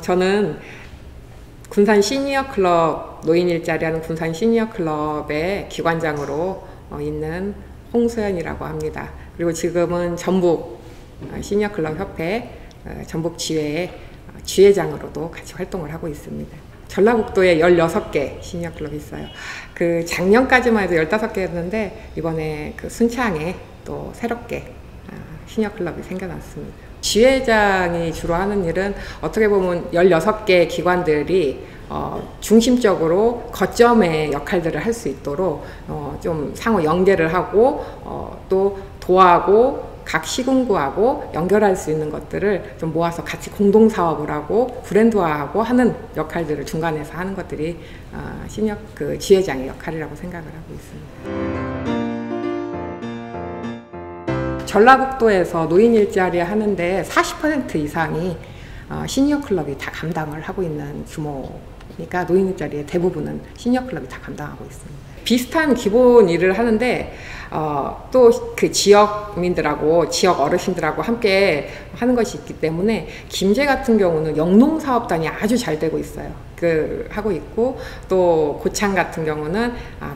저는 군산 시니어 클럽 노인 일자리 하는 군산 시니어 클럽의 기관장으로 있는 홍수연이라고 합니다. 그리고 지금은 전북 시니어 클럽 협회 전북 지회의 지회장으로도 같이 활동을 하고 있습니다. 전라북도에 16개 시니어 클럽이 있어요. 그 작년까지만 해도 15개였는데 이번에 그 순창에 또 새롭게 시니어 클럽이 생겨났습니다. 지회장이 주로 하는 일은 어떻게 보면 16개 기관들이 중심적으로 거점의 역할들을 할 수 있도록 좀 상호 연계를 하고 또 도와하고 각 시군구하고 연결할 수 있는 것들을 좀 모아서 같이 공동사업을 하고 브랜드화하고 하는 역할들을 중간에서 하는 것들이 시니어 그 지회장의 역할이라고 생각을 하고 있습니다. 전라북도에서 노인 일자리 하는데 40% 이상이 시니어 클럽이 다 감당을 하고 있는 규모니까 노인 일자리의 대부분은 시니어 클럽이 다 감당하고 있습니다. 비슷한 기본 일을 하는데 또 그 지역민들하고 지역 어르신들하고 함께 하는 것이 있기 때문에 김제 같은 경우는 영농사업단이 아주 잘 되고 있어요. 하고 있고 또 고창 같은 경우는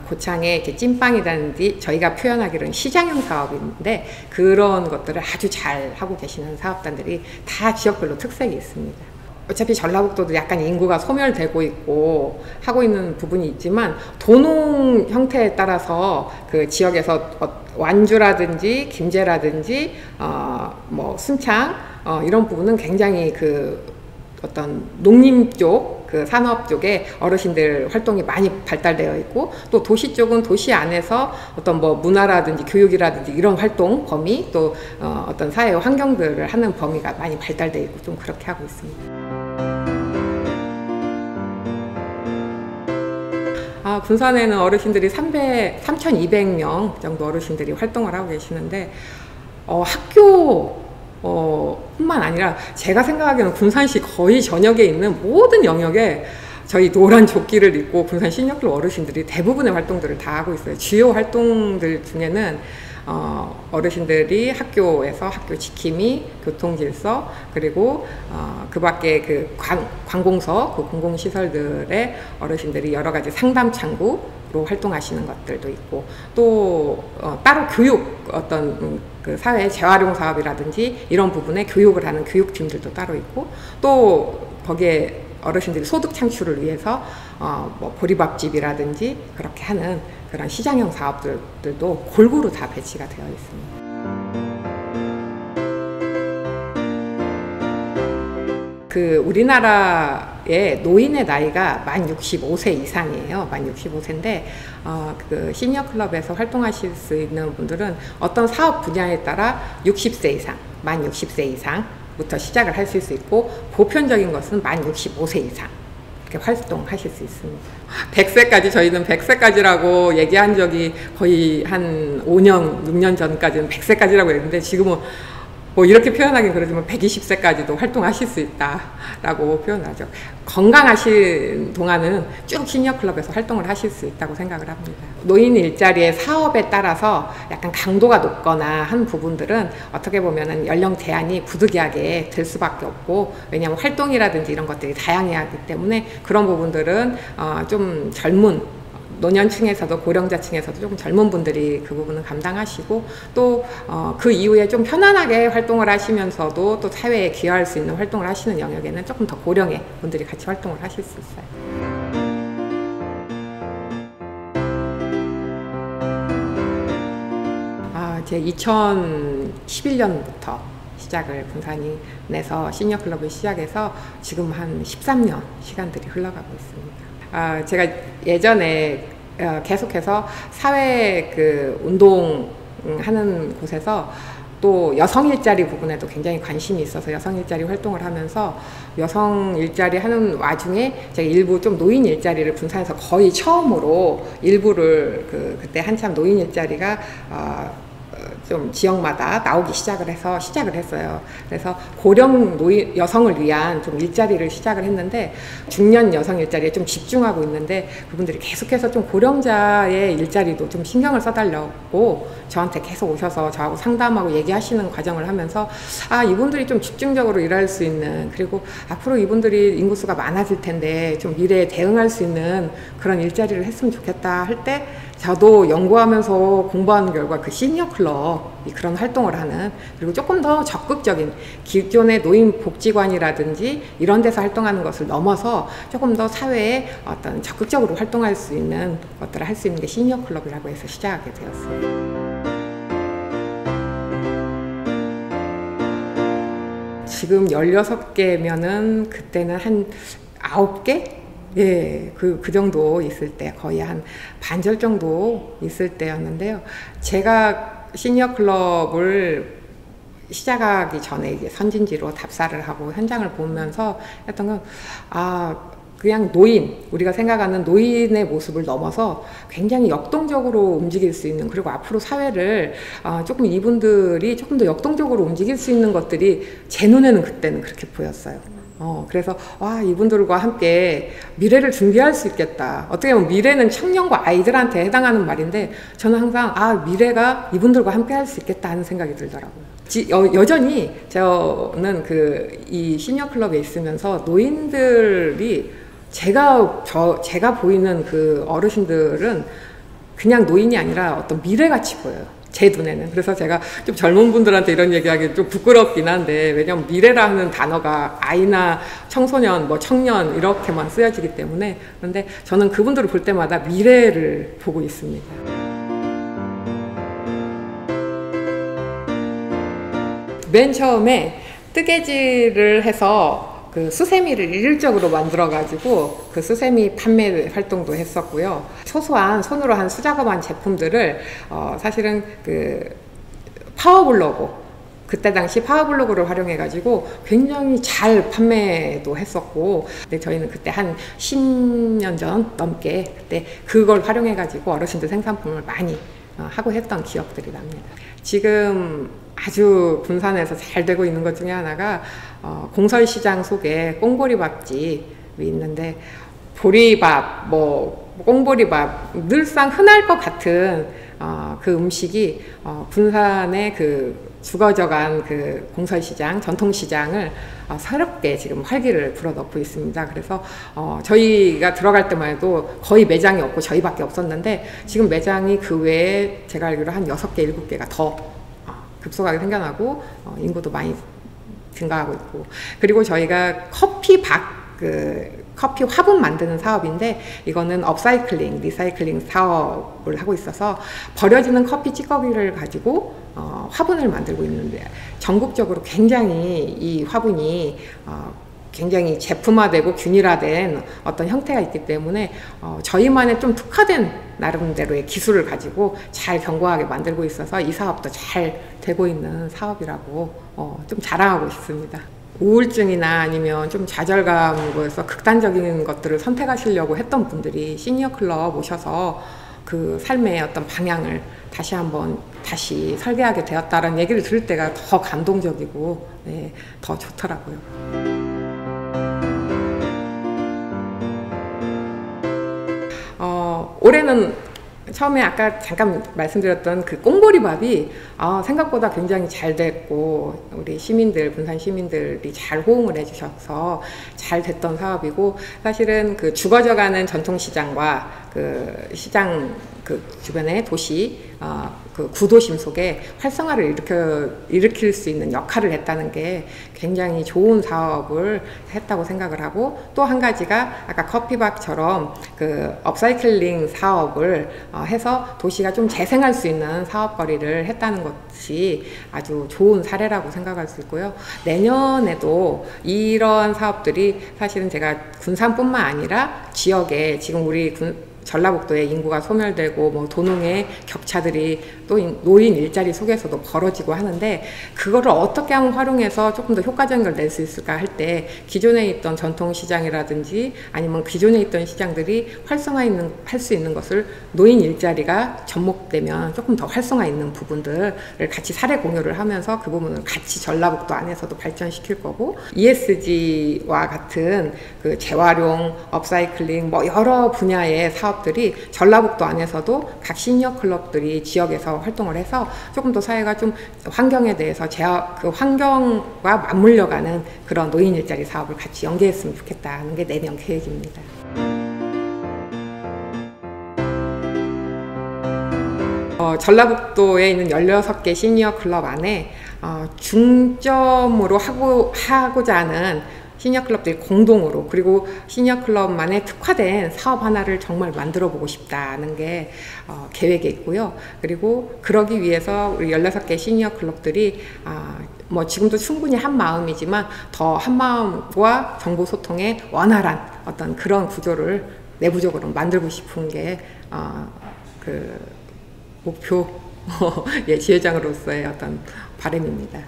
고창에 이렇게 찐빵이라든지 저희가 표현하기로는 시장형 사업인데 그런 것들을 아주 잘 하고 계시는 사업단들이 다 지역별로 특색이 있습니다. 어차피 전라북도도 약간 인구가 소멸되고 있고 하고 있는 부분이 있지만 도농 형태에 따라서 그 지역에서 완주라든지 김제라든지 뭐 순창 이런 부분은 굉장히 그 어떤 농림 쪽 그 산업 쪽에 어르신들 활동이 많이 발달되어 있고 또 도시 쪽은 도시 안에서 어떤 뭐 문화라든지 교육이라든지 이런 활동 범위 또 어떤 사회 환경들을 하는 범위가 많이 발달되어 있고 좀 그렇게 하고 있습니다. 군산에는 어르신들이 3,200명 정도 어르신들이 활동을 하고 계시는데 학교 뿐만 아니라 제가 생각하기에는 군산시 거의 전역에 있는 모든 영역에 저희 노란 조끼를 입고 군산 시니어클럽 어르신들이 대부분의 활동들을 다 하고 있어요. 주요 활동들 중에는 어르신들이 학교에서 학교 지킴이, 교통질서, 그리고 그 밖에 그 관공서, 그 공공시설들의 어르신들이 여러 가지 상담 창구로 활동하시는 것들도 있고 또 따로 교육 어떤 그 사회 재활용 사업이라든지 이런 부분에 교육을 하는 교육팀들도 따로 있고 또 거기에 어르신들이 소득 창출을 위해서 뭐 보리밥집이라든지 그렇게 하는 그런 시장형 사업들도 골고루 다 배치가 되어 있습니다. 그 우리나라의 노인의 나이가 만 65세 이상이에요. 만 65세인데 그 시니어 클럽에서 활동하실 수 있는 분들은 어떤 사업 분야에 따라 60세 이상, 만 60세 이상부터 시작을 하실 수 있고 보편적인 것은 만 65세 이상 이렇게 활동하실 수 있습니다. 100세까지 저희는 100세까지라고 얘기한 적이 거의 한 5년, 6년 전까지는 100세까지라고 했는데 지금은 뭐 이렇게 표현하긴 그러지만 120세까지도 활동하실 수 있다라고 표현하죠. 건강하신 동안은 쭉 시니어 클럽에서 활동을 하실 수 있다고 생각을 합니다. 노인 일자리의 사업에 따라서 약간 강도가 높거나 한 부분들은 어떻게 보면은 연령 제한이 부득이하게 될 수밖에 없고 왜냐하면 활동이라든지 이런 것들이 다양해야 하기 때문에 그런 부분들은 좀 젊은 노년층에서도 고령자층에서도 조금 젊은 분들이 그 부분을 감당하시고 또 그 이후에 좀 편안하게 활동을 하시면서도 또 사회에 기여할 수 있는 활동을 하시는 영역에는 조금 더 고령의 분들이 같이 활동을 하실 수 있어요. 제 2011년부터 시작을 군산이 내서 시니어 클럽을 시작해서 지금 한 13년 시간들이 흘러가고 있습니다. 제가 예전에 계속해서 사회 그 운동하는 곳에서 또 여성 일자리 부분에도 굉장히 관심이 있어서 여성 일자리 활동을 하면서 여성 일자리 하는 와중에 제가 일부 좀 노인 일자리를 군산에서 거의 처음으로 일부를 그때 한참 노인 일자리가 좀 지역마다 나오기 시작을 했어요. 그래서 고령 여성을 위한 좀 일자리를 시작을 했는데, 중년 여성 일자리에 좀 집중하고 있는데, 그분들이 계속해서 좀 고령자의 일자리도 좀 신경을 써달라고 저한테 계속 오셔서 저하고 상담하고 얘기하시는 과정을 하면서, 이분들이 좀 집중적으로 일할 수 있는, 그리고 앞으로 이분들이 인구수가 많아질 텐데 좀 미래에 대응할 수 있는 그런 일자리를 했으면 좋겠다 할 때, 저도 연구하면서 공부하는 결과 그 시니어 클럽이 그런 활동을 하는, 그리고 조금 더 적극적인 기존의 노인복지관이라든지 이런 데서 활동하는 것을 넘어서 조금 더 사회에 어떤 적극적으로 활동할 수 있는 것들을 할 수 있는 게 시니어 클럽이라고 해서 시작하게 되었어요. 지금 16개면은 그때는 한 9개? 예, 그 정도 있을 때, 거의 한 반절 정도 있을 때였는데요. 제가 시니어 클럽을 시작하기 전에 이제 선진지로 답사를 하고 현장을 보면서 했던 건, 그냥 우리가 생각하는 노인의 모습을 넘어서 굉장히 역동적으로 움직일 수 있는, 그리고 앞으로 사회를 조금 이분들이 조금 더 역동적으로 움직일 수 있는 것들이 제 눈에는 그때는 그렇게 보였어요. 그래서 이분들과 함께 미래를 준비할 수 있겠다. 어떻게 보면 미래는 청년과 아이들한테 해당하는 말인데, 저는 항상 미래가 이분들과 함께 할 수 있겠다 하는 생각이 들더라고요. 여전히 저는 이 시니어 클럽에 있으면서 노인들이 제가 보이는 그 어르신들은 그냥 노인이 아니라 어떤 미래같이 보여요. 제 눈에는. 그래서 제가 좀 젊은 분들한테 이런 얘기하기 좀 부끄럽긴 한데, 왜냐면 미래라는 단어가 아이나 청소년, 청년 이렇게만 쓰여지기 때문에. 그런데 저는 그분들을 볼 때마다 미래를 보고 있습니다. 맨 처음에 뜨개질을 해서 그 수세미를 일률적으로 만들어가지고 그 수세미 판매 활동도 했었고요. 소소한 손으로 한 수작업한 제품들을 사실은 그 파워블로그, 그때 당시 파워블로그를 활용해가지고 굉장히 잘 판매도 했었고, 근데 저희는 그때 한 10년 전 넘게 그때 그걸 활용해가지고 어르신들 생산품을 많이 하고 했던 기억들이 납니다. 지금 아주 분산해서 잘 되고 있는 것 중에 하나가 공설시장 속에 꽁보리밥집이 있는데, 보리밥, 꽁보리밥, 늘상 흔할 것 같은 그 음식이 분산의 그 죽어져간 그 공설시장, 전통시장을 새롭게 지금 활기를 불어넣고 있습니다. 그래서 저희가 들어갈 때만 해도 거의 매장이 없고 저희밖에 없었는데, 지금 매장이 그 외에 제가 알기로 한 6개, 7개가 더 급속하게 생겨나고 인구도 많이 증가하고 있고, 그리고 저희가 커피 화분 만드는 사업인데, 이거는 업사이클링, 리사이클링 사업을 하고 있어서 버려지는 커피 찌꺼기를 가지고 화분을 만들고 있는데, 전국적으로 굉장히 이 화분이 굉장히 제품화되고 균일화된 어떤 형태가 있기 때문에 저희만의 좀 특화된 나름대로의 기술을 가지고 잘 견고하게 만들고 있어서 이 사업도 잘 되고 있는 사업이라고 좀 자랑하고 싶습니다. 우울증이나 아니면 좀 좌절감으로서 극단적인 것들을 선택하시려고 했던 분들이 시니어 클럽 오셔서 그 삶의 어떤 방향을 다시 설계하게 되었다는 얘기를 들을 때가 더 감동적이고, 네, 더 좋더라고요. 올해는 처음에 아까 잠깐 말씀드렸던 그 꽁보리밥이 생각보다 굉장히 잘 됐고, 우리 분산 시민들이 잘 호응을 해주셔서 잘 됐던 사업이고, 사실은 그 죽어져가는 전통시장과 그 시장 그 주변의 도시 그 구도심 속에 활성화를 일으킬 수 있는 역할을 했다는 게 굉장히 좋은 사업을 했다고 생각을 하고, 또 한 가지가 아까 커피밥처럼 그 업사이클링 사업을 해서 도시가 좀 재생할 수 있는 사업거리를 했다는 것이 아주 좋은 사례라고 생각할 수 있고요. 내년에도 이런 사업들이 사실은 제가 군산뿐만 아니라 지역에 지금 우리 전라북도의 인구가 소멸되고 뭐 도농의 격차들이 또 노인 일자리 속에서도 벌어지고 하는데, 그거를 어떻게 하면 활용해서 조금 더 효과적인 걸 낼 수 있을까 할 때 기존에 있던 전통시장이라든지 아니면 기존에 있던 시장들이 할 수 있는 것을 노인 일자리가 접목되면 조금 더 활성화 있는 부분들을 같이 사례 공유를 하면서 그 부분을 같이 전라북도 안에서도 발전시킬 거고, ESG와 같은 그 재활용, 업사이클링 뭐 여러 분야의 사업들이 전라북도 안에서도 각 시니어 클럽들이 지역에서 활동을 해서 조금 더 사회가 좀 환경에 대해서 그 환경과 맞물려가는 그런 노인 일자리 사업을 같이 연계했으면 좋겠다는 게 내년 계획입니다. 전라북도에 있는 16개 시니어 클럽 안에 중점으로 하고자 하는 시니어 클럽들이 공동으로, 그리고 시니어 클럽만의 특화된 사업 하나를 정말 만들어 보고 싶다는 게 계획에 있고요. 그리고 그러기 위해서 우리 16개 시니어 클럽들이 뭐 지금도 충분히 한 마음이지만 더 한 마음과 정보 소통의 원활한 어떤 그런 구조를 내부적으로 만들고 싶은 게 그 목표 지회장으로서의 어떤 바람입니다.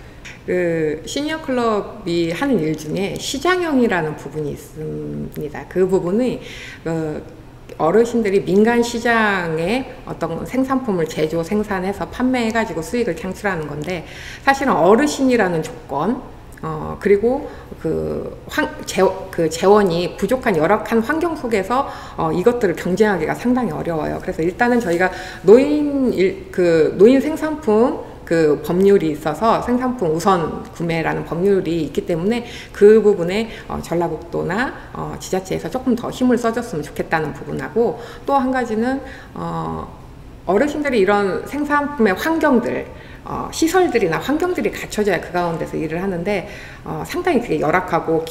그 시니어 클럽이 하는 일 중에 시장형이라는 부분이 있습니다. 그 부분이 어르신들이 민간 시장에 어떤 생산품을 제조, 생산해서 판매해가지고 수익을 창출하는 건데, 사실은 어르신이라는 조건, 그리고 그 재원이 부족한 열악한 환경 속에서 이것들을 경쟁하기가 상당히 어려워요. 그래서 일단은 저희가 노인 생산품 그 법률이 있어서 생산품 우선 구매라는 법률이 있기 때문에 그 부분에 전라북도나 지자체에서 조금 더 힘을 써줬으면 좋겠다는 부분하고, 또 한 가지는 어르신들이 이런 생산품의 환경들, 시설들이나 환경들이 갖춰져야 그 가운데서 일을 하는데 상당히 그게 열악하고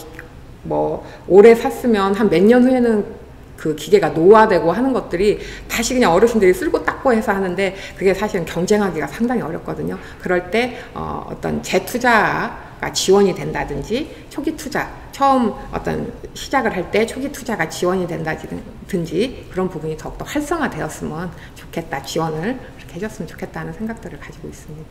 뭐 오래 샀으면 한 몇 년 후에는 그 기계가 노화되고 하는 것들이 다시 그냥 어르신들이 쓸고 닦고 해서 하는데, 그게 사실은 경쟁하기가 상당히 어렵거든요. 그럴 때 어떤 재투자가 지원이 된다든지, 초기 투자, 처음 어떤 시작을 할 때 초기 투자가 지원이 된다든지 그런 부분이 더욱더 활성화되었으면 좋겠다, 지원을 이렇게 해줬으면 좋겠다는 생각들을 가지고 있습니다.